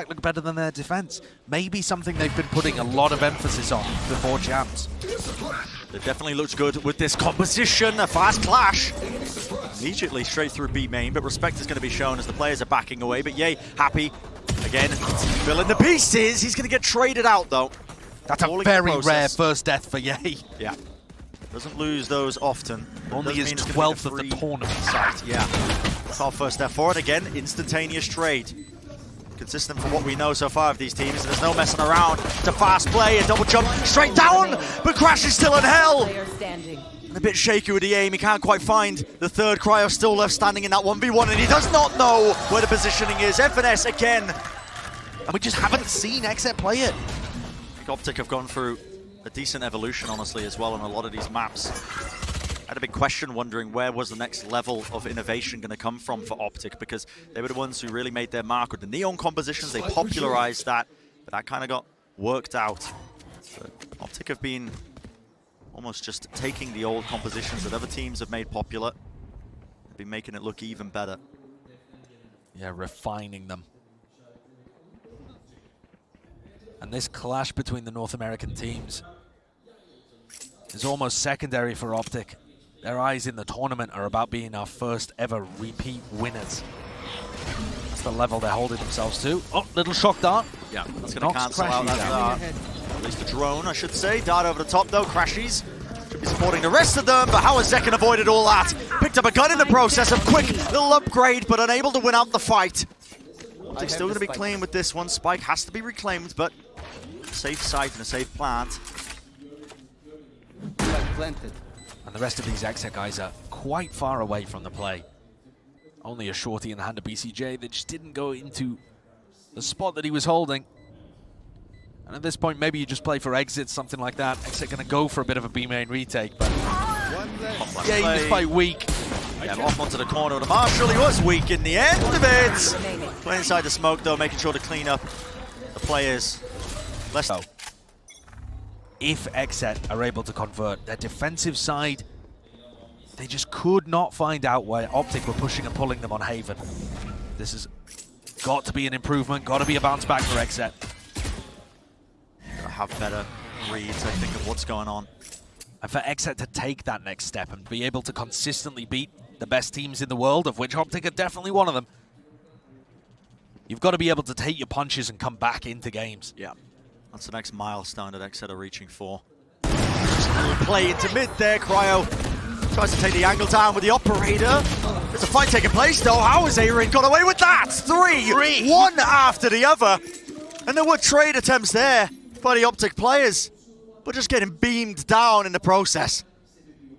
attack look better than their defense. Maybe something they've been putting a lot of emphasis on before champs. It definitely looks good with this composition. A fast clash. Immediately straight through B main, but respect is going to be shown as the players are backing away. But Yay, happy. Again, filling the pieces. He's going to get traded out, though. That's a very rare first death for Yay. Yeah. Doesn't lose those often. Only his 12th of the tournament. Site. Yeah. That's our first step forward. Again, instantaneous trade. Consistent from what we know so far of these teams. There's no messing around. It's a fast play, a double jump straight down, but Crash is still in hell. And a bit shaky with the aim. He can't quite find the third. Cryo still left standing in that 1v1, and he does not know where the positioning is. FNS again. And we just haven't seen XSET play it. I think OpTic have gone through a decent evolution, honestly, as well on a lot of these maps. I had a big question wondering where was the next level of innovation going to come from for OpTic, because they were the ones who really made their mark with the neon compositions. They popularized that, but that kind of got worked out. But OpTic have been almost just taking the old compositions that other teams have made popular, and been making it look even better. Yeah, refining them. And this clash between the North American teams is almost secondary for OpTic. Their eyes in the tournament are about being our first ever repeat winners. That's the level they're holding themselves to. Oh, little shock dart. Yeah, that's going to cancel out that dart. At least the drone, I should say. Dart over the top, though. Crashies should be supporting the rest of them, but how has zekken avoided all that? Picked up a gun in the process. A quick little upgrade, but unable to win out the fight. OpTic's still going to be clean with this one. Spike has to be reclaimed, but safe site and a safe plant. And the rest of these XSET guys are quite far away from the play. Only a shorty in the hand of BcJ that just didn't go into the spot that he was holding. And at this point, maybe you just play for exits, something like that. XSET going to go for a bit of a B main retake, but yeah, he's quite weak. Yeah, off onto the corner of the Marshall. He was weak in the end of it. Playing inside the smoke, though, making sure to clean up the players. So, if XSET are able to convert their defensive side, they just could not find out where OpTic were pushing and pulling them on Haven. This has got to be an improvement, got to be a bounce back for XSET. Gotta have better reads, I think, of what's going on. And for XSET to take that next step and be able to consistently beat the best teams in the world, of which OpTic are definitely one of them, you've got to be able to take your punches and come back into games. Yeah. That's the next milestone that XSET are reaching for. Just a little play into mid there. Cryo tries to take the angle down with the operator. There's a fight taking place, though. How has AYRIN got away with that? Three, one after the other. And there were trade attempts there by the OpTic players, but just getting beamed down in the process.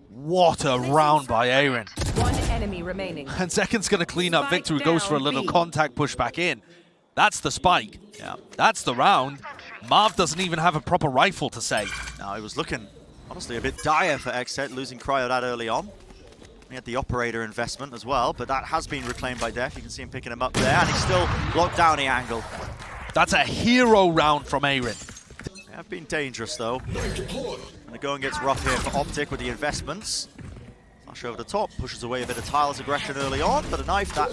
What a round by AYRIN. One enemy remaining. And Zekken's going to clean up Victor, who goes for a little contact push back in. That's the spike. Yeah. That's the round. Marv doesn't even have a proper rifle to say. No, it was looking, honestly, a bit dire for XSET, losing Cryo that early on. He had the operator investment as well, but that has been reclaimed by dephh. You can see him picking him up there, and he's still locked down the angle. That's a hero round from AYRIN. They have been dangerous, though. And the going gets rough here for OpTic with the investments. Flash over the top, pushes away a bit of Tiles aggression early on, but a knife that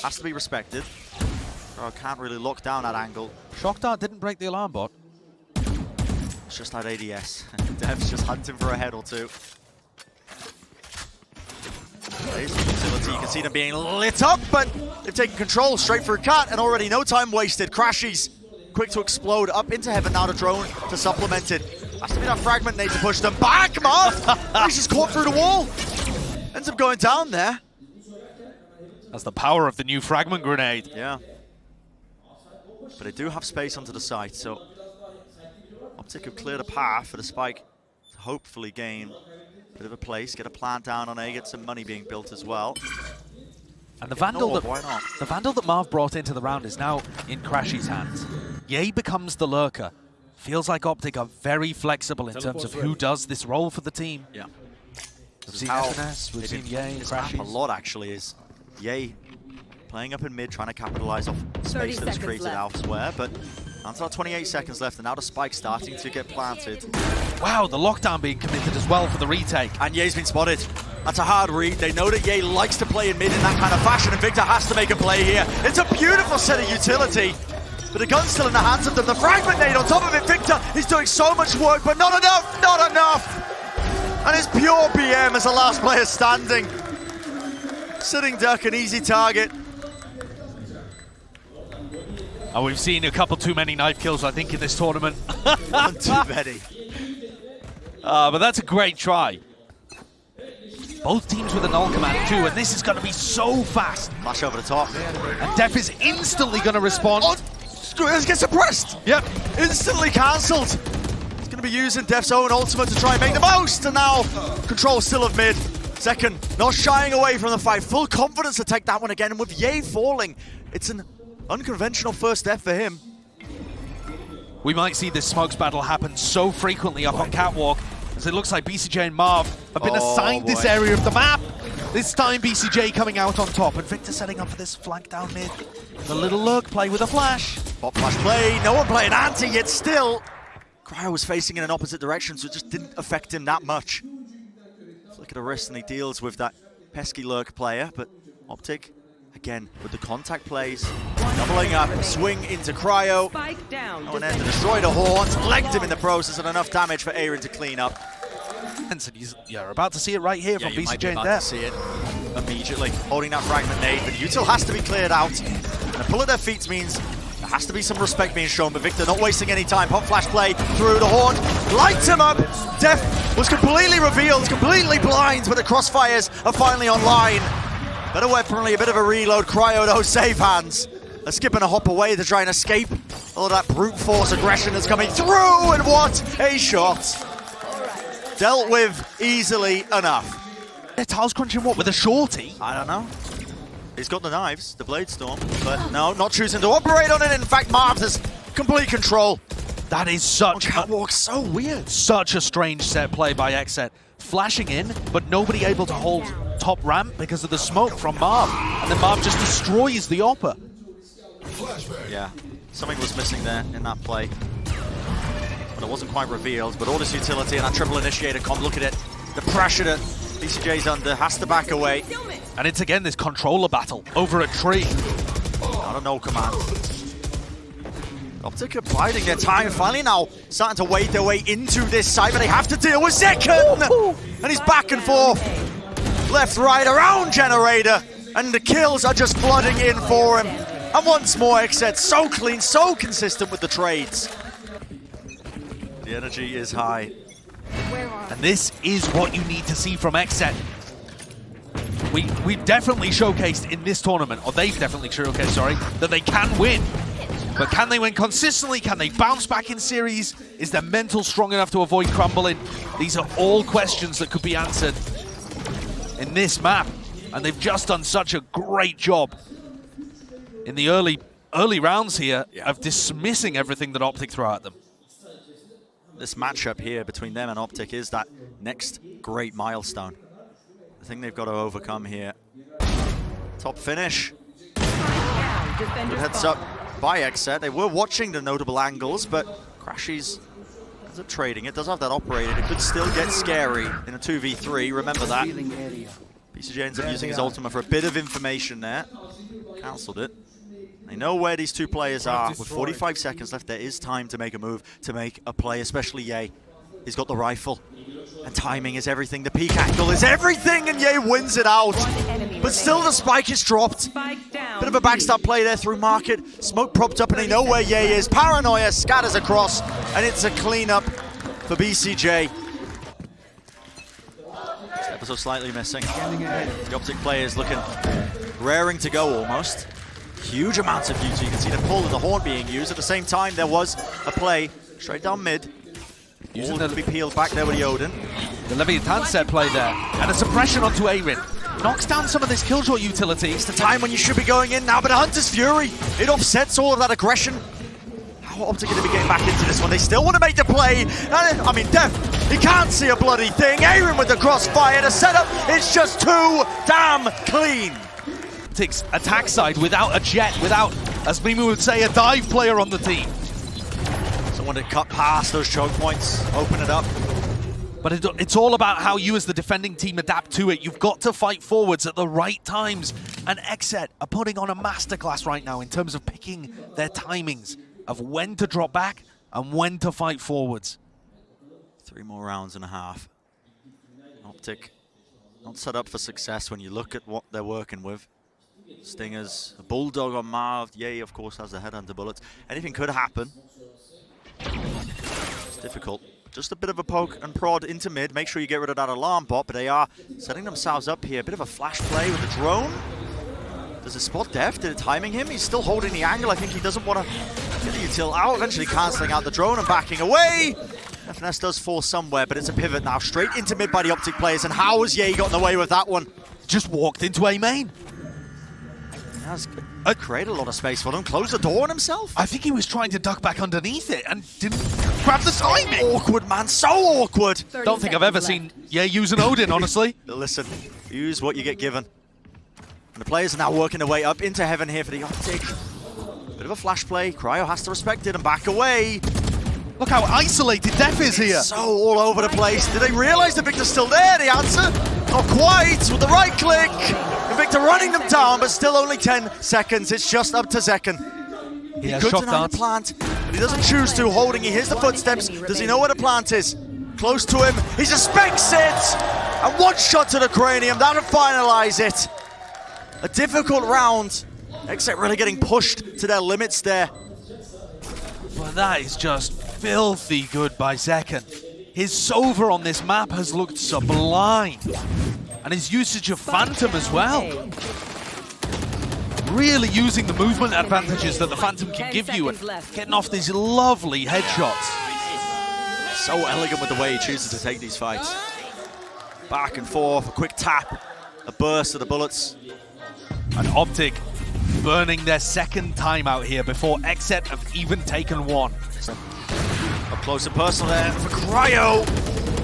has to be respected. Cryo can't really lock down that angle. Shock dart didn't break the alarm bot. It's just that ADS. deph's just hunting for a head or two. There's the utility. You can see them being lit up, but they've taken control straight for a cut, and already no time wasted. Crashies quick to explode up into heaven. Now the drone to supplement it. Has to be that fragment need to push them back. Marv! He's just caught through the wall. Ends up going down there. That's the power of the new fragment grenade. Yeah. But they do have space onto the site, so OpTic have cleared a path for the spike to hopefully gain a bit of a place, get a plant down on A, get some money being built as well. And the Vandal, the Vandal that Marv brought into the round is now in Crashy's hands. Yay becomes the lurker. Feels like OpTic are very flexible in terms of who does this role for the team. Yeah. We've seen FNS, we've seen Yay, Crashies. A lot actually is Yay playing up in mid, trying to capitalize off space that was created elsewhere, but until 28 seconds left, and now the spike starting to get planted. Wow, the lockdown being committed as well for the retake. And Yay's been spotted. That's a hard read. They know that Yay likes to play in mid in that kind of fashion, and Victor has to make a play here. It's a beautiful set of utility. but the gun's still in the hands of them. The fragment nade on top of it. Victor is doing so much work, but not enough, not enough. And it's pure BM as the last player standing. Sitting duck, an easy target. Oh, we've seen a couple too many knife kills, I think, in this tournament. One too many. But that's a great try. Both teams with a null command too, and this is going to be so fast. Flash over the top. And dephh is instantly going to respond. Oh, it gets suppressed. Yep. Instantly cancelled. He's going to be using deph's own ultimate to try and make the most, and now control still of mid. Zekken not shying away from the fight. Full confidence to take that one again, and with Ye falling, it's an unconventional first death for him. We might see this smokes battle happen so frequently up on Catwalk, as it looks like BcJ and Marv have been assigned this area of the map. This time BcJ coming out on top, and Victor setting up for this flank down mid. The little look, play with a flash. Pop flash play, no one playing anti, yet still. Cryo was facing in an opposite direction, so it just didn't affect him that much. Flick at a wrist and he deals with that pesky lurk player, but OpTic, again, with the contact plays, doubling up, swing into Cryo. Spike down. Oh, and then to destroy the horns, legged him in the process, and enough damage for AYRIN to clean up. And you're about to see it right here from BcJ and dephh. See it immediately, holding that fragment nade, but util has to be cleared out. And a pull at their feet means there has to be some respect being shown, but Victor not wasting any time. Pop flash play through the horn, lights him up. dephh was completely revealed, completely blind, but the crossfires are finally online. Better weaponry, a bit of a reload. Cryo, though, safe hands. A skip and a hop away to try and escape all of that brute force aggression that's coming through, and what a shot. Dealt with easily enough. Tiles crunching what, with a shorty? I don't know. He's got the knives, the Blade Storm, but no, not choosing to operate on it. In fact, Marved has complete control. That is such Catwalk, so weird. Such a strange set play by XSET. Flashing in, but nobody able to hold top ramp because of the smoke from Marv. And then Marv just destroys the Oppa. Yeah, something was missing there in that play. But it wasn't quite revealed, but all this utility and that triple initiator comp, look at it. The pressure that BcJ's under, has to back away. And it's again this controller battle over a tree. Not a no command. OpTic are biding their time, finally now starting to wade their way into this side, but they have to deal with Zekken! And he's back and forth. Left, right, around generator, and the kills are just flooding in for him. And once more, XSET so clean, so consistent with the trades. The energy is high. And this is what you need to see from XSET. We've definitely showcased in this tournament, or they've definitely showcased, sorry, that they can win. But can they win consistently? Can they bounce back in series? Is their mental strong enough to avoid crumbling? These are all questions that could be answered in this map. And they've just done such a great job in the early rounds here of dismissing everything that OpTic throw at them. This matchup here between them and OpTic is that next great milestone. The thing they've got to overcome here. Top finish. Good heads up by XSET. They were watching the notable angles, but crashies ends up trading. It does have that operated. It could still get scary in a 2v3. Remember that. BcJ ends up using his ultimate for a bit of information there. Cancelled it. They know where these two players are. With 45 seconds left, there is time to make a move, to make a play, especially Ye. He's got the rifle. And timing is everything. The peak angle is everything, and Ye wins it out. But still, the spike is dropped. Bit of a backstab play there through market. Smoke propped up, and they know where Ye is. Paranoia scatters across, and it's a cleanup for BcJ. Step so slightly missing. The OpTic players looking raring to go almost. Huge amounts of use. You can see the pull and the horn being used. At the same time, there was a play straight down mid. All to be peeled back there with the Odin. The Leviathan set play there. And a suppression onto AYRIN. Knocks down some of this killshot utility. It's the time when you should be going in now, but a Hunter's Fury, it offsets all of that aggression. How are OpTic going to be getting back into this one? They still want to make the play. I mean, dephh, he can't see a bloody thing. AYRIN with the crossfire. The setup is just too damn clean. OpTic's attack side without a jet, without, as Mimu would say, a dive player on the team. Someone to cut past those choke points, open it up. But it's all about how you as the defending team adapt to it. You've got to fight forwards at the right times. And XSET are putting on a masterclass right now in terms of picking their timings of when to drop back and when to fight forwards. 3 more rounds and a half. OpTic not set up for success when you look at what they're working with. Stingers, a Bulldog on Marved. Yay, of course, has the headhunter bullets. Anything could happen. It's difficult. Just a bit of a poke and prod into mid. Make sure you get rid of that alarm bot, but they are setting themselves up here. A bit of a flash play with the drone. Does it spot dephh? Did it timing him? He's still holding the angle. I think he doesn't want to get the util out. Eventually cancelling out the drone and backing away. FNS does fall somewhere, but it's a pivot now. Straight into mid by the OpTic players. And how has Ye gotten away with that one? Just walked into A main. He has created a lot of space for them. Closed the door on himself. I think he was trying to duck back underneath it and didn't grab the timing. Awkward, man. So awkward. Don't think I've ever seen Ye use an Odin, honestly. But listen, use what you get given. And the players are now working their way up into heaven here for the OpTic. Bit of a flash play. Cryo has to respect it and back away. Look how isolated dephh is here. So all over the place. Did they realize that Victor's still there? The answer, not quite. With the right click. And Victor running them down, but still only 10 seconds. It's just up to zekken. He could deny the plant, but he doesn't choose to. Holding, he hears the footsteps. Does he know where the plant is? Close to him. He suspects it. And one shot to the cranium. That'll finalize it. A difficult round. XSET really getting pushed to their limits there. But that is just filthy good by zekken. His Sova on this map has looked sublime. And his usage of Phantom as well. Really using the movement advantages that the Phantom can give you and getting off these lovely headshots. So elegant with the way he chooses to take these fights. Back and forth, a quick tap, a burst of the bullets. And OpTic burning their second timeout here before XSET have even taken one. Up close and personal there for Cryo.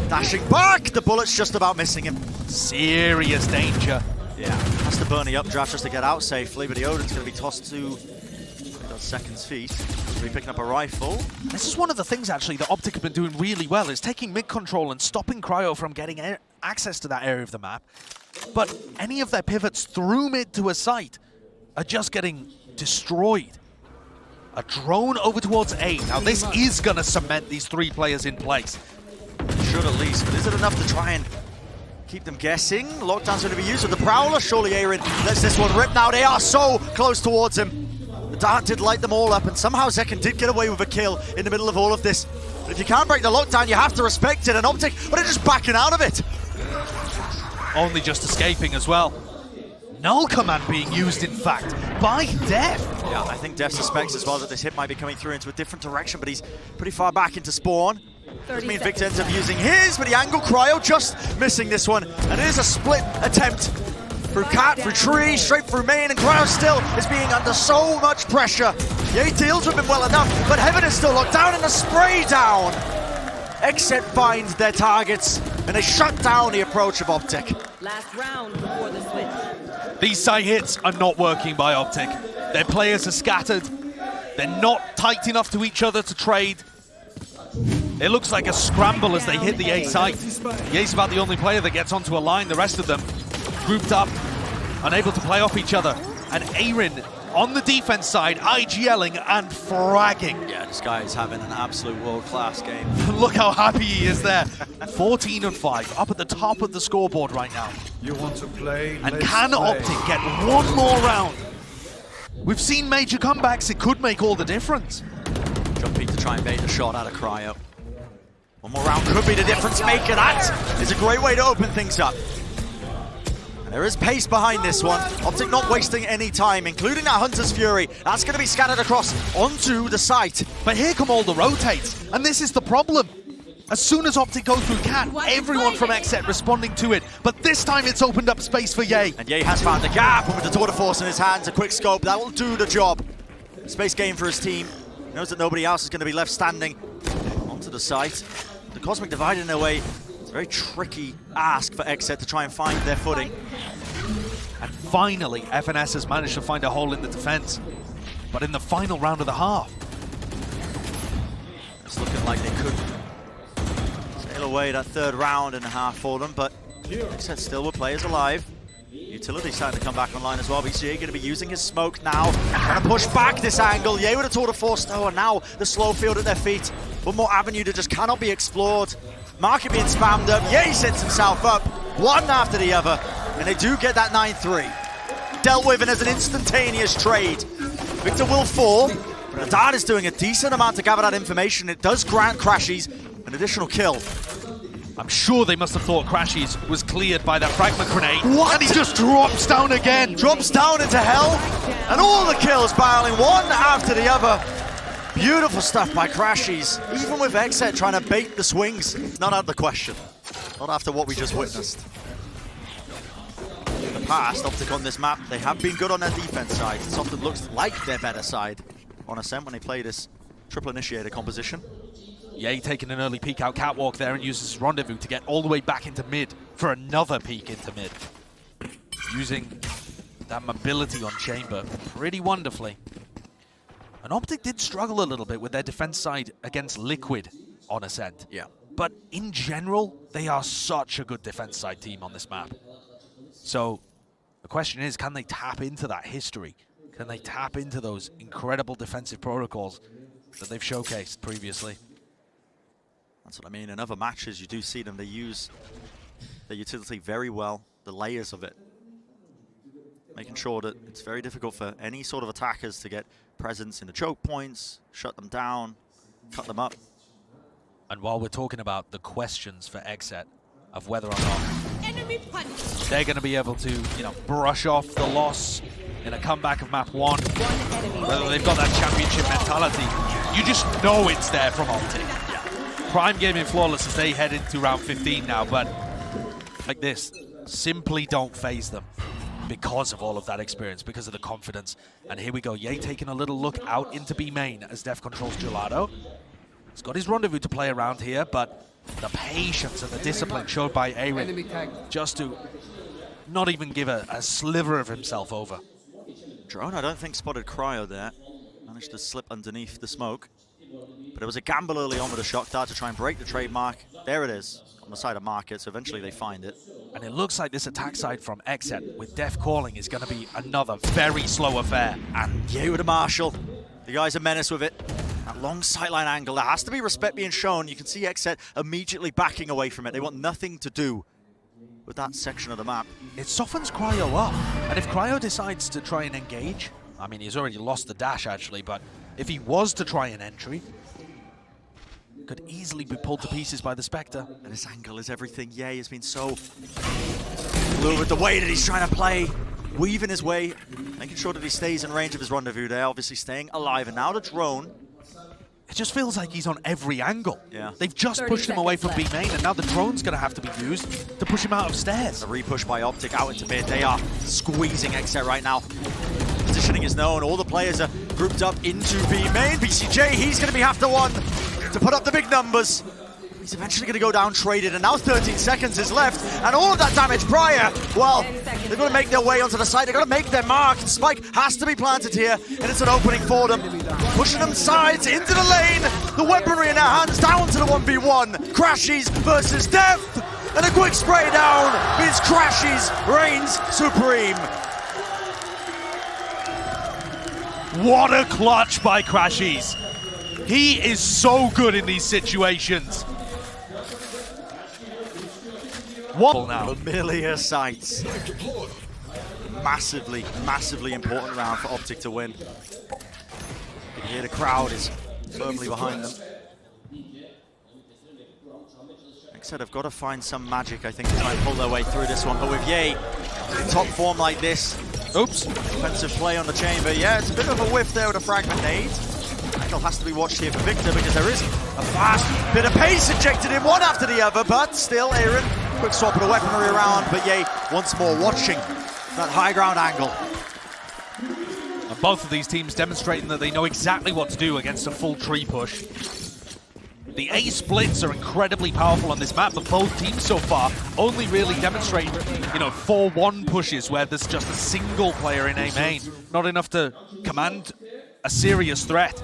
Dashing back, the bullet's just about missing him. Serious danger. Yeah, has to burn the updraft just to get out safely, but the Odin's going to be tossed to Second's feet. He'll be picking up a rifle. This is one of the things actually that OpTic have been doing really well, is taking mid control and stopping Cryo from getting access to that area of the map. But any of their pivots through mid to a site are just getting destroyed. A drone over towards A. Now this is going to cement these 3 players in place. Should at least, but is it enough to try and keep them guessing? Lockdown's going to be used with the Prowler. Surely AYRIN lets this one rip now. They are so close towards him. The dart did light them all up, and somehow zekken did get away with a kill in the middle of all of this. But if you can't break the lockdown, you have to respect it. And OpTic, but they're just backing out of it. Only just escaping as well. Null command being used, in fact, by dephh. Yeah, I think dephh suspects as well that this hit might be coming through into a different direction, but he's pretty far back into spawn. Doesn't mean Victor ends up using his, but the angle Cryo just missing this one. And it is a split attempt through cat, through tree, straight through main, and Cryo still is being under so much pressure. Ye deals with him well enough, but heaven is still locked down and a spray down. XSET finds their targets, and they shut down the approach of OpTic. Last round before the switch. These side hits are not working by OpTic. Their players are scattered. They're not tight enough to each other to trade. It looks like a scramble as they hit the A site. Ye's about the only player that gets onto a line. The rest of them grouped up, unable to play off each other. And AYRIN on the defense side, IGLing and fragging. Yeah, this guy is having an absolute world-class game. Look how happy he is there. 14 and 5, up at the top of the scoreboard right now. You want to play? And can OpTic get one more round? We've seen major comebacks. It could make all the difference. Jumping to try and bait a shot out of Cryo. One more round could be the difference maker. That is a great way to open things up. And there is pace behind this one. OpTic not wasting any time, including that Hunter's Fury. That's going to be scattered across onto the site. But here come all the rotates, and this is the problem. As soon as OpTic goes through cat, everyone from XSET responding to it. But this time it's opened up space for Ye. And Ye has found the gap, and with the Tour de Force in his hands, a quick scope, that will do the job. Space game for his team. He knows that nobody else is going to be left standing onto the site. The Cosmic Divide in their way. It's a very tricky ask for XSET to try and find their footing. And finally, FNS has managed to find a hole in the defense. But in the final round of the half, it's looking like they could sail away that third round and a half for them, but XSET still with players alive. utility starting to come back online as well. BcJ going to be using his smoke now. Trying to push back this angle. Yay with a tour de force though, and now the slow field at their feet. One more avenue that just cannot be explored. Market being spammed up. Yay sets himself up, one after the other. And they do get that 9-3. Dealt with, and as an instantaneous trade. Victor will fall, but Adad is doing a decent amount to gather that information. It does grant crashies an additional kill. I'm sure they must have thought crashies was cleared by that fragment grenade. What? And he just drops down again. Drops down into hell, and all the kills barreling one after the other. Beautiful stuff by crashies. Even with XSET trying to bait the swings, it's not out of the question. Not after what we just witnessed. In the past, OpTic on this map, they have been good on their defense side. It often looks like their better side on Ascent when they play this triple initiator composition. Yay taking an early peek out catwalk there and uses his rendezvous to get all the way back into mid for another peek into mid. Using that mobility on Chamber pretty wonderfully. And OpTic did struggle a little bit with their defense side against Liquid on Ascent. Yeah. But in general, they are such a good defense side team on this map. So the question is, can they tap into that history? Can they tap into those incredible defensive protocols that they've showcased previously? That's what I mean. In other matches, you do see them. They use their utility very well, the layers of it. Making sure that it's very difficult for any sort of attackers to get presence in the choke points, shut them down, cut them up. And while we're talking about the questions for XSET of whether or not they're going to be able to, brush off the loss in a comeback of map 1, whether they've got that championship mentality, you just know it's there from OpTic. Prime gaming flawless as they head into round 15 now, but like this, simply don't phase them because of all of that experience, because of the confidence. And here we go, Yay taking a little look out into B main as dephh controls Gelato. He's got his rendezvous to play around here, but the patience and the discipline showed by AYRIN just to not even give a sliver of himself over. Drone, I don't think spotted Cryo there. Managed to slip underneath the smoke. But it was a gamble early on with a shock dart to try and break the trademark. There it is, on the side of market, so eventually they find it. And it looks like this attack side from XSET with dephh calling is going to be another very slow affair. And Yay with a Marshall. The guys are menace with it. That long sightline angle, there has to be respect being shown. You can see XSET immediately backing away from it. They want nothing to do with that section of the map. It softens Cryo up. And if Cryo decides to try and engage, I mean, he's already lost the dash actually, but if he was to try an entry, could easily be pulled to pieces by the Spectre. And this angle is everything. Yay has been so fluid with the way that he's trying to play, weaving his way, making sure that he stays in range of his rendezvous there, obviously staying alive. And now the drone. It just feels like he's on every angle. Yeah. They've just pushed him away from B main, and now the drone's going to have to be used to push him out of stairs. A repush by OpTic out into mid. They are squeezing XSET right now. Positioning is known. All the players are grouped up into B main. BcJ, he's going to be after one to put up the big numbers. He's eventually going to go down traded, and now 13 seconds is left, and all of that damage prior, well, they're going to make their way onto the side. They're going to make their mark. Spike has to be planted here, and it's an opening for them. Pushing them sides into the lane. The weaponry in their hands down to the 1v1. crashies versus dephh, and a quick spray down means crashies reigns supreme. What a clutch by crashies. He is so good in these situations. What now? Familiar sights. Massively, massively important round for OpTic to win. You can hear the crowd is firmly behind them. Like I said, I've got to find some magic, I think, to try and pull their way through this one. But with Yay in top form like this, oops, defensive play on the chamber. Yeah, it's a bit of a whiff there with a fragment nade. Angle has to be watched here for Victor because there is a fast bit of pace injected in one after the other, but still AYRIN, quick swap of the weaponry around, but Yay once more watching that high ground angle. And both of these teams demonstrating that they know exactly what to do against a full tree push. The A splits are incredibly powerful on this map, but both teams so far only really demonstrating, 4-1 pushes where there's just a single player in A main, not enough to command a serious threat.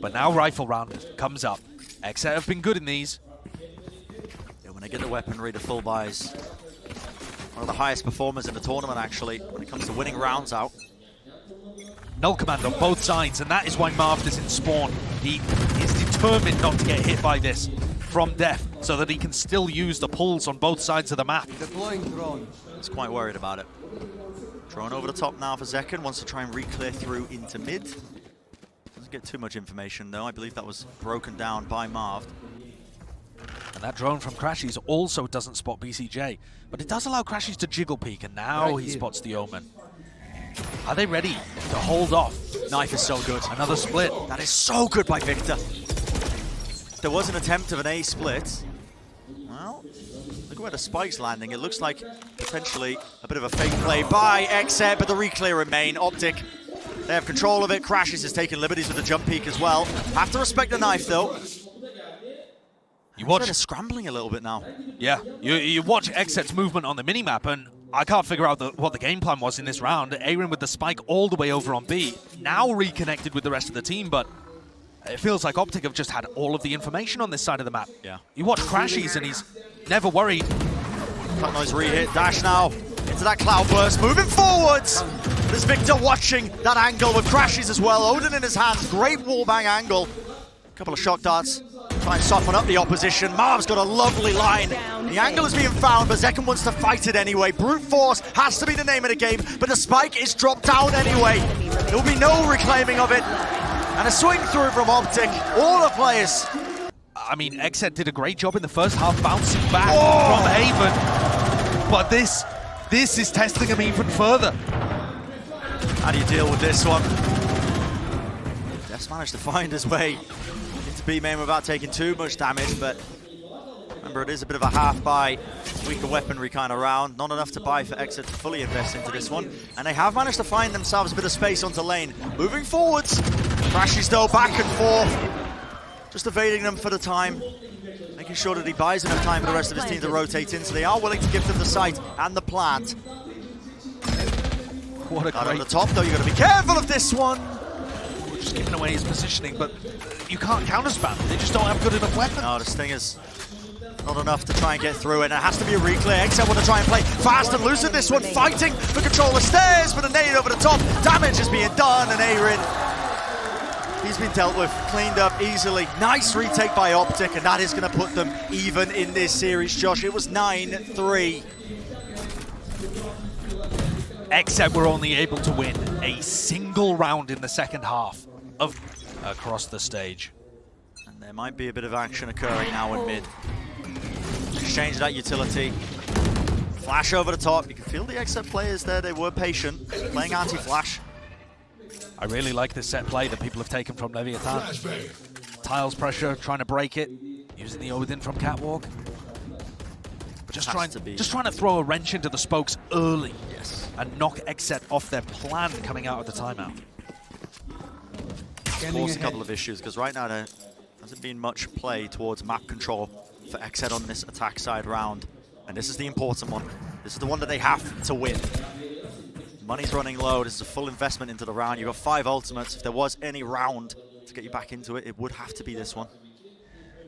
But now rifle round comes up. XSET have been good in these. Yeah, when they get the weaponry, the full buys are of the highest performers in the tournament, actually, when it comes to winning rounds out. Null command on both sides, and that is why Marved is in spawn. He is determined not to get hit by this from dephh, so that he can still use the pulls on both sides of the map. Deploying drone. He's quite worried about it. Drone over the top now for zekken, wants to try and re-clear through into mid. Doesn't get too much information though. I believe that was broken down by Marved. And that drone from crashies also doesn't spot BcJ, but it does allow crashies to jiggle peek, and now he spots the Omen. Are they ready to hold off? Knife is so good. Another split. That is so good by Victor. There was an attempt of an A split. Well, look at where the spike's landing. It looks like potentially a bit of a fake play by XSET, but the re-clear remain. OpTic, they have control of it. crashies is taking liberties with the jump peek as well. Have to respect the knife though. You watch it scrambling a little bit now. Yeah, you watch XSET's movement on the minimap, and I can't figure out what the game plan was in this round. AYRIN with the spike all the way over on B, now reconnected with the rest of the team, but it feels like OpTic have just had all of the information on this side of the map. Yeah. You watch crashies and he's never worried. That noise re-hit, dash now into that cloud burst, moving forwards. There's Victor watching that angle with crashies as well. Odin in his hands, great wallbang angle. Couple of shock darts, try and soften up the opposition. Marv's got a lovely line. The angle is being found, but zekken wants to fight it anyway. Brute force has to be the name of the game, but the spike is dropped down anyway. There will be no reclaiming of it. And a swing through from OpTic, all the players. I mean, XSET did a great job in the first half bouncing back from Haven, but this is testing him even further. How do you deal with this one? deph's managed to find his way into B main without taking too much damage, but remember, it is a bit of a half-buy, weaker weaponry kind of round. Not enough to buy for XSET to fully invest into this one. And they have managed to find themselves a bit of space onto lane. Moving forwards. crashies though, back and forth. Just evading them for the time. Making sure that he buys enough time for the rest of his team to rotate in. So they are willing to give them the site and the plant. What a great... on the top though, you've got to be careful of this one. We're just giving away his positioning, but you can't counter-spam. They just don't have good enough weapons. No, the Stinger's not enough to try and get through it, and it has to be a re-clear. XSET want to try and play fast and loose in this one, fighting for control of stairs, but a nade over the top. Damage is being done, and AYRIN, he's been dealt with, cleaned up easily. Nice retake by OpTic, and that is going to put them even in this series, Josh. It was 9-3. XSET were only able to win a single round in the second half of across the stage. And there might be a bit of action occurring now in mid. Exchange that utility. Flash over the top. You can feel the XSET players there. They were patient, playing anti-flash. I really like this set play that people have taken from Leviathan. Tiles pressure, trying to break it, using the Odin from Catwalk. Just trying to throw a wrench into the spokes early. Yes. And knock XSET off their plan coming out of the timeout. Force a couple of issues, because right now there hasn't been much play towards map control for XSET on this attack side round. And this is the important one. This is the one that they have to win. Money's running low. This is a full investment into the round. You've got 5 ultimates. If there was any round to get you back into it, it would have to be this one.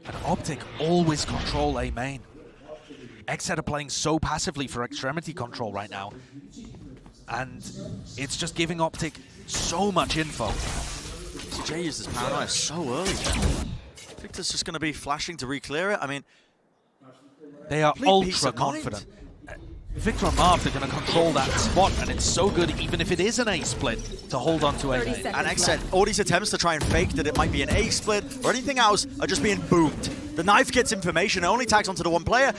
And OpTic always control A main. XSET are playing so passively for extremity control right now. And it's just giving OpTic so much info. BcJ uses paranoia so early there. Victor's just going to be flashing to re-clear it. I mean, they are ultra confident. Victor and Marved are going to control that spot, and it's so good, even if it is an A split, to hold on to A main. And XSET, all these attempts to try and fake that it might be an A split or anything else are just being boomed. The knife gets information, it only tags onto the one player.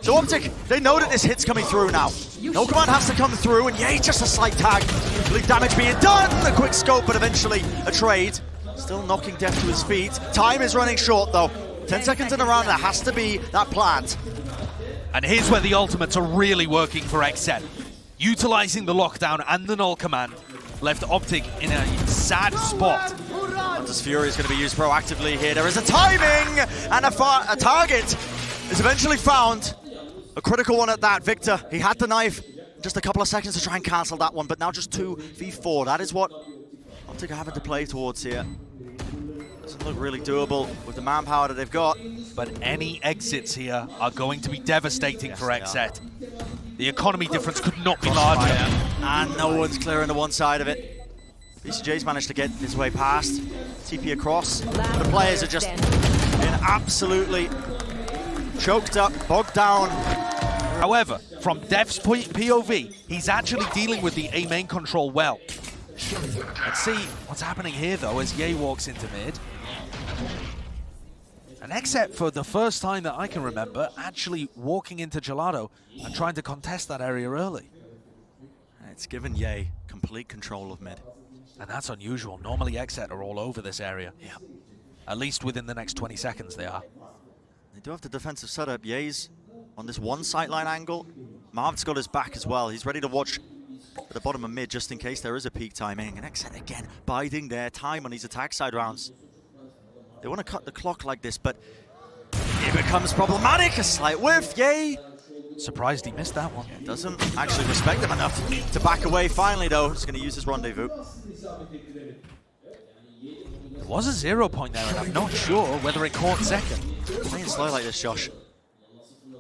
So OpTic, they know that this hit's coming through now. No command has to come through, and yay, just a slight tag. Bleed damage being done, a quick scope, but eventually a trade. Still knocking dephh to his feet. Time is running short though. 10 seconds in a round, there has to be that plant. And here's where the ultimates are really working for XSET. Utilizing the lockdown and the null command left OpTic in a sad spot. Hunter's Fury is going to be used proactively here. There is a timing, and a target is eventually found. A critical one at that. Victor, he had the knife. Just a couple of seconds to try and cancel that one, but now just 2v4. That is what OpTic are having to play towards here. Doesn't look really doable with the manpower that they've got. But any exits here are going to be devastating for XSET. The economy difference could not be larger. And no one's clearing the one side of it. BcJ's managed to get his way past. TP across. The players are just been absolutely choked up, bogged down. However, from deph's POV, he's actually dealing with the A main control well. Let's see what's happening here, though, as Ye walks into mid. And XSET, for the first time that I can remember, actually walking into Gelato and trying to contest that area early. It's given Ye complete control of mid. And that's unusual. Normally XSET are all over this area. Yeah. At least within the next 20 seconds they are. They do have the defensive setup. Ye's on this one sightline angle. Marved's got his back as well. He's ready to watch at the bottom of mid just in case there is a peak timing. And XSET again biding their time on these attack side rounds. They want to cut the clock like this, but it becomes problematic. A slight whiff, Ye. Surprised he missed that one. Yeah, doesn't actually respect them enough to back away. Finally, though, he's going to use his rendezvous. There was a 0 point there, and I'm not sure whether it caught zekken. Playing slow like this, Josh.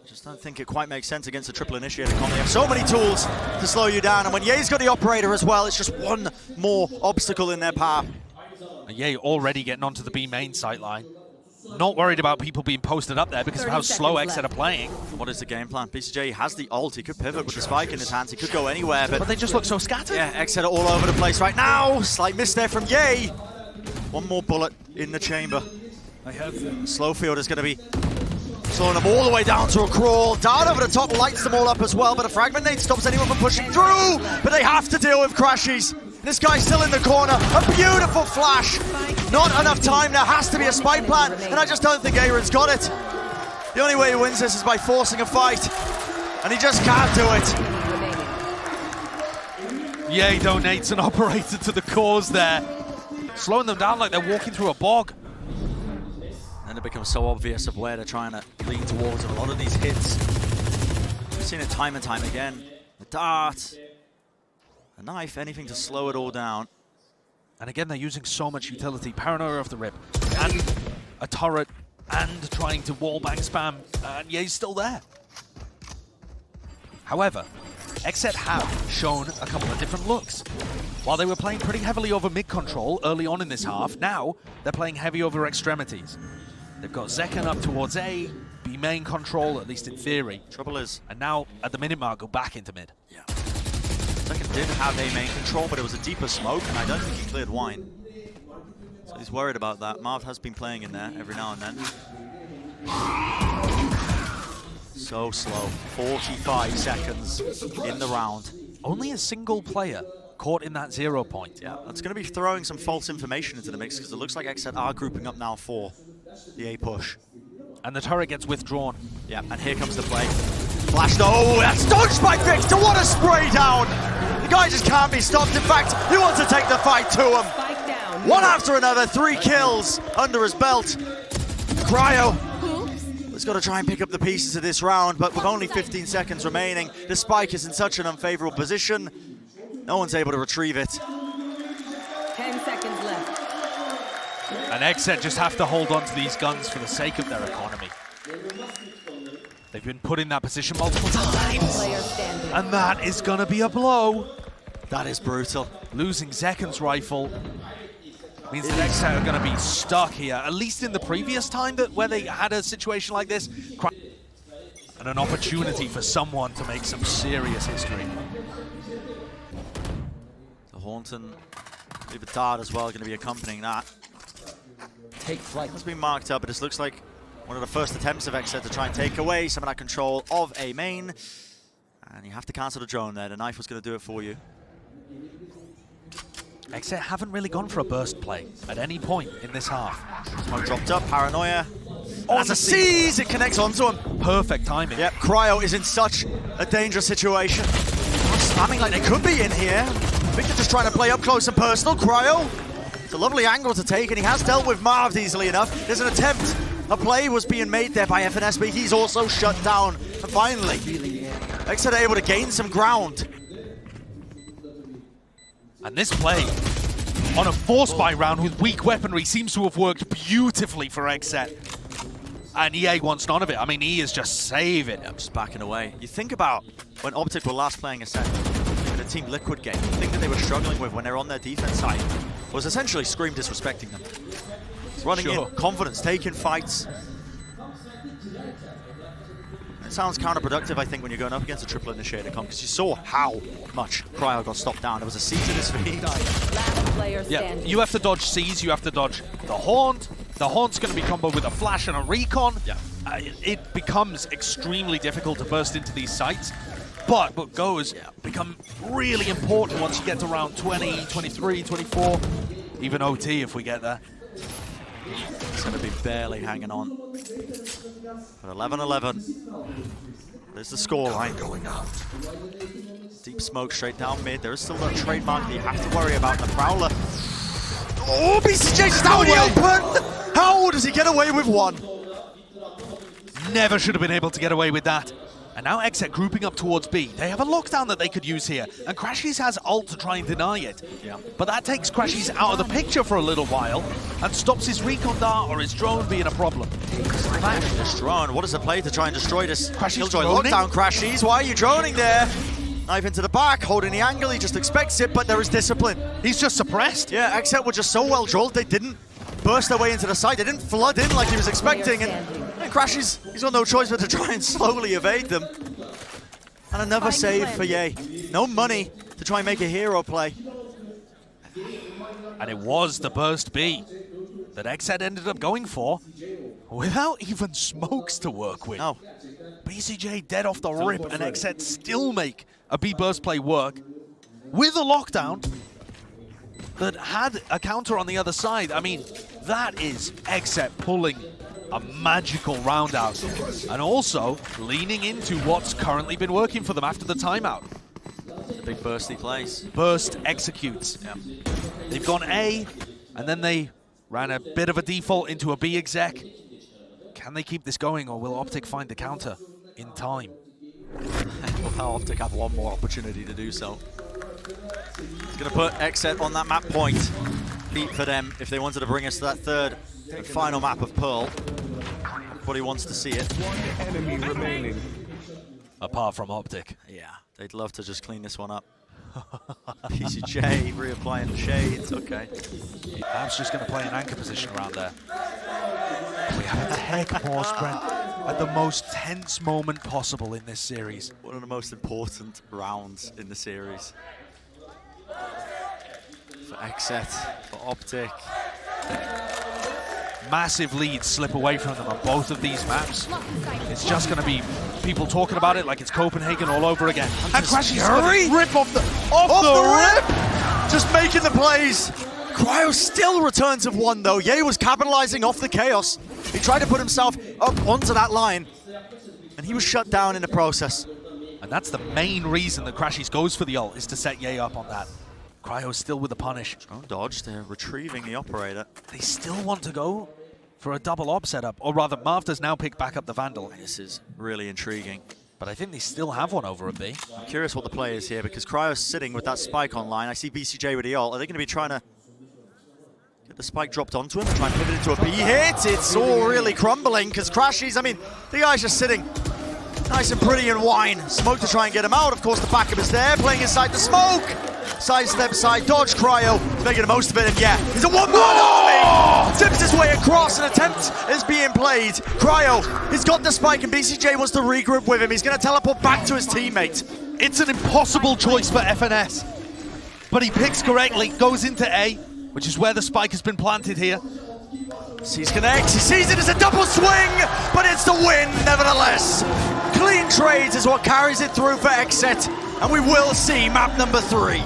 Just don't think it quite makes sense against a triple initiator comp. They have so many tools to slow you down, and when Ye's got the operator as well, it's just one more obstacle in their path. Ye already getting onto the B main sightline. Not worried about people being posted up there because of how slow XSET are playing. What is the game plan? BcJ has the ult. He could pivot with the spike in his hands. He could go anywhere, but they just look so scattered. Yeah, XSET are all over the place right now. Slight miss there from Ye. One more bullet in the chamber. Slowfield is going to be slowing them all the way down to a crawl. Dart over the top lights them all up as well, but a fragment nade stops anyone from pushing through. But they have to deal with crashies. This guy's still in the corner. A beautiful flash. Not enough time. There has to be a spike plant, and I just don't think AYRIN's got it. The only way he wins this is by forcing a fight, and he just can't do it. Ye donates an operator to the cause there. Slowing them down like they're walking through a bog. And it becomes so obvious of where they're trying to lean towards, and a lot of these hits, we've seen it time and time again. The dart, a knife, anything to slow it all down. And again, they're using so much utility. Paranoia off the rip, and a turret, and trying to wallbang spam, and Ye's still there. However, XSET have shown a couple of different looks. While they were playing pretty heavily over mid control early on in this half, now they're playing heavy over extremities. They've got zekken up towards A, B main control, at least in theory. Trouble is, and now at the minute mark, go back into mid. Yeah. zekken did have A main control, but it was a deeper smoke, and I don't think he cleared wine. So he's worried about that. Marved has been playing in there every now and then. So slow. 45 seconds in the round. Only a single player caught in that 0 point. Yeah, that's going to be throwing some false information into the mix, because it looks like XSET are grouping up now for the A push. And the turret gets withdrawn. Yeah, and here comes the play. Flash, no, that's dodged by Victor. What a spray down. The guy just can't be stopped. In fact, he wants to take the fight to him. One after another, 3 kills under his belt. Cryo has got to try and pick up the pieces of this round, but with only 15 seconds remaining, the spike is in such an unfavorable position. No one's able to retrieve it. 10 seconds left. And XSET just have to hold on to these guns for the sake of their economy. They've been put in that position multiple times. And that is going to be a blow. That is brutal. Losing zekken's rifle means that XSET are going to be stuck here, at least in the previous time where they had a situation like this. And an opportunity for someone to make some serious history. The Haunton, maybe the dart as well, going to be accompanying that. Take flight. It's been marked up, but it looks like one of the first attempts of XSET to try and take away some of that control of A main. And you have to cancel the drone there. The knife was going to do it for you. XSET haven't really gone for a burst play at any point in this half. Smoke dropped up, Paranoia. As a seize, it connects onto him. Perfect timing. Yep, Cryo is in such a dangerous situation. Not slamming like they could be in here. Victor just trying to play up close and personal. Cryo, it's a lovely angle to take, and he has dealt with Marved easily enough. There's an attempt. A play was being made there by FNS, but he's also shut down. And finally, XSET are able to gain some ground. And this play on a force buy round with weak weaponry seems to have worked beautifully for XSET. And EA wants none of it. I mean, he is just saving. Yep, just backing away. You think about when OpTic were last playing Ascent in a Team Liquid game, the thing that they were struggling with when they're on their defense side was essentially Scream disrespecting them. It's running in, confidence, taking fights. It sounds counterproductive, I think, when you're going up against a triple initiator comp, because you saw how much Cryo got stopped down. There was a C to his feet. Last player standing. Yeah, you have to dodge C's, you have to dodge the Haunt. The Haunt's going to be comboed with a flash and a recon. Yeah. It becomes extremely difficult to burst into these sites. But what goes become really important once you get to round 20, 23, 24, even OT if we get there. It's going to be barely hanging on. But 11-11. There's the scoreline. Deep smoke straight down mid. There is still that trademark that you have to worry about. The Prowler. Oh, BcJ's out in the open! How does he get away with one? Never should have been able to get away with that. And now XSET grouping up towards B. They have a lockdown that they could use here, and crashies has ult to try and deny it. Yeah. But that takes crashies out of the picture for a little while and stops his recon dart or his drone being a problem. This drone, what does it play to try and destroy this Killjoy droning? lockdown? crashies? Why are you droning there? Knife into the back, holding the angle, he just expects it, but there is discipline. He's just suppressed. Yeah, XSET were just so well drilled, they didn't burst their way into the site, they didn't flood in like he was expecting, and crashies, he's got no choice but to try and slowly evade them. And another save for Ye. No money to try and make a hero play. And it was the burst B that XSET ended up going for without even smokes to work with. No. BcJ dead off the rip, and XSET still make a B burst play work with a lockdown that had a counter on the other side. I mean, that is XSET pulling a magical round out, and also leaning into what's currently been working for them after the timeout. Big bursty plays. Burst executes. Yeah. They've gone A, and then they ran a bit of a default into a B exec. Can they keep this going, or will OpTic find the counter in time? Well, OpTic have one more opportunity to do so. It's going to put XSET on that map point. Beat for them if they wanted to bring us to that third and final map of Pearl. Everybody wants to see it. One enemy remaining. Apart from OpTic. Yeah, they'd love to just clean this one up. BcJ reapplying the shades, okay. Perhaps just going to play an anchor position around there. We have a tech pause, Bren, at the most tense moment possible in this series. One of the most important rounds in the series. For XSET, for OpTic. Massive leads slip away from them on both of these maps. It's just going to be people talking about it like it's Copenhagen all over again. And crashies rip off the rip! Just making the plays. Cryo still returns of one though. Ye was capitalizing off the chaos. He tried to put himself up onto that line, and he was shut down in the process. And that's the main reason that crashies goes for the ult, is to set Ye up on that. Cryo's still with the punish. Oh, dodge, they're retrieving the operator. They still want to go for a double op setup, or rather Marved has now picked back up the Vandal. This is really intriguing. But I think they still have one over a B. I'm curious what the play is here, because Cryo's sitting with that spike online. I see BcJ with the ult. Are they going to be trying to get the spike dropped onto him and try and pivot into a B hit? It's all really crumbling, because crashies, I mean, the guy's just sitting nice and pretty in wine. Smoke to try and get him out. Of course, the backup is there, playing inside the smoke. Sidestep, side dodge, Cryo. He's making the most of it, and yeah, he's a one-man army! Tips his way across, an attempt is being played. Cryo, he's got the spike, and BcJ wants to regroup with him. He's going to teleport back to his teammate. It's an impossible choice for FNS. But he picks correctly, goes into A, which is where the spike has been planted here. Sees connects, he sees it as a double swing, but it's the win nevertheless. Clean trades is what carries it through for XSET, and we will see map number 3.